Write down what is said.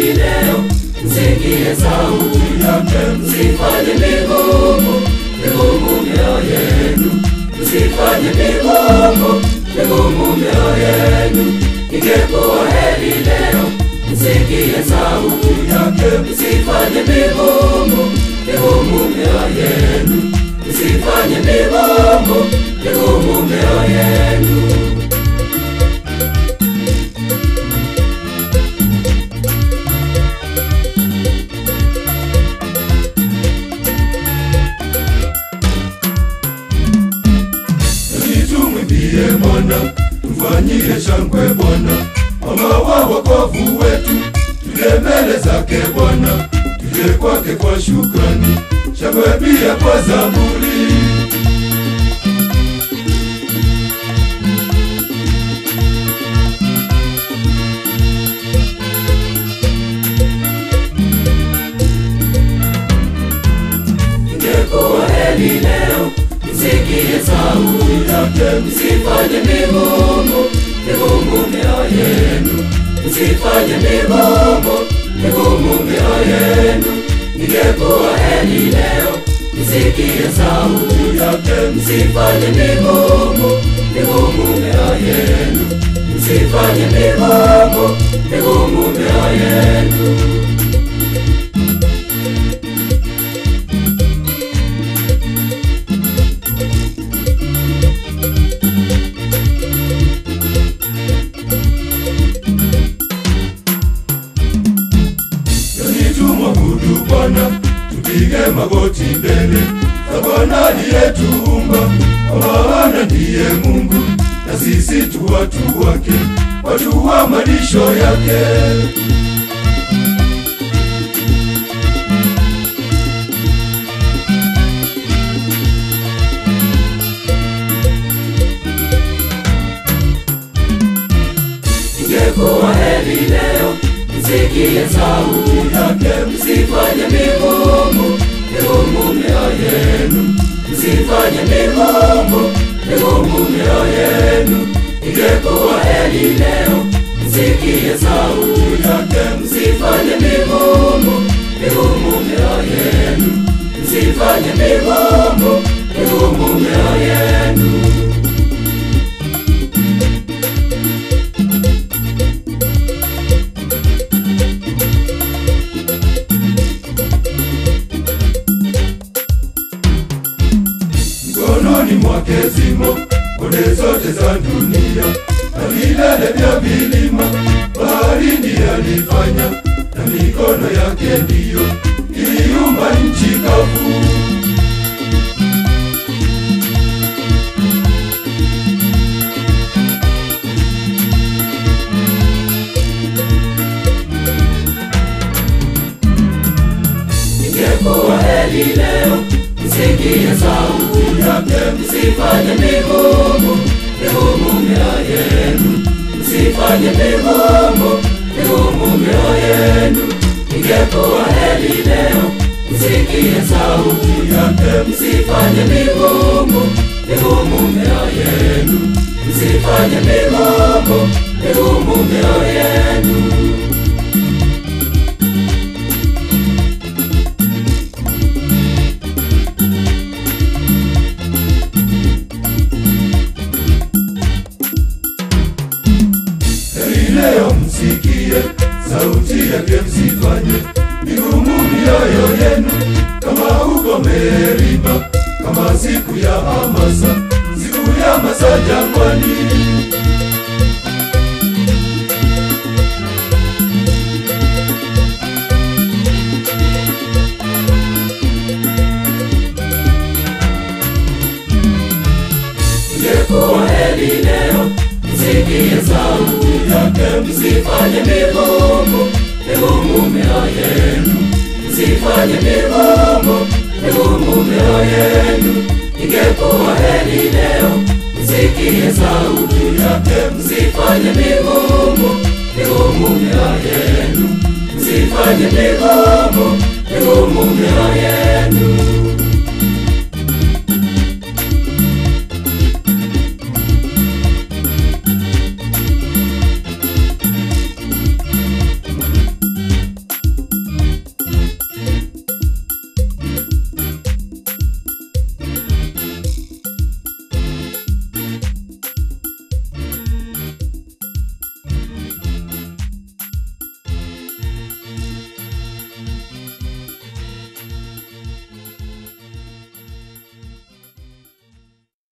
heri leo, msikie sauti yake, msifanye migumu mioyo yenu, msifanye migumu mioyo yenu. Ingekuwa heri leo, msikie sauti yake, msifanye migumu mioyo yenu, msifanye migumu mioyo yenu. Tumwimbie Bwana, tufanyie shangwe Bwana, mama wa wokovu wetu. Tuje mbele zake Bwana, tuje kwake kwa shukrani, shangwe pia kwa zaburi. Ingekuwa heri leo, msikie sauti yake, msifanye migumu mioyo yenu, msifanye migumu mioyo yenu. Ingekuwa heri leo, msikie sauti yake, msifanye migumu mioyo yenu, msifanye migumu mioyo yenu. Tumwabudu Bwana, tupige magoti mbele za Bwana aliyetuumba, kwa maana ndiye Mungu na sisi tu watu wake, watu wa malisho yake. Ingekuwa heri leo, msikie sauti yake, msifanye migumu mioyo yenu, msifanye migumu mioyo yenu. Ingekuwa heri leo, msikie sauti yake, msifanye migumu mioyo yenu, msifanye migumu mioyo yenu. Mkononi mwake zimo bonde zote za dunia na vilele vya vilima, bahari ndiye alifanya na mikono yake ndiyo iliumba nchi kavu. Ingekuwa heri leo, msikie sauti yake, msifanye migumu mioyo yenu, msifanye migumu mioyo yenu. Ingekuwa heri leo, msikie sauti yake, msifanye migumu mioyo yenu, msifanye migumu mioyo yenu. Leo msikie sauti yake, msifanye migumu mioyo yenu, kama huko Meriba, kama siku ya hamasa, siku ya masa jangwani. Ingekuwa heri leo, msikie sauti yake, msifanye migumu mioyo yenu, msifanye migumu mioyo yenu. Ingekuwa heri leo, msikie sauti yake, msifanye migumu mioyo yenu, msifanye migumu mioyo yenu.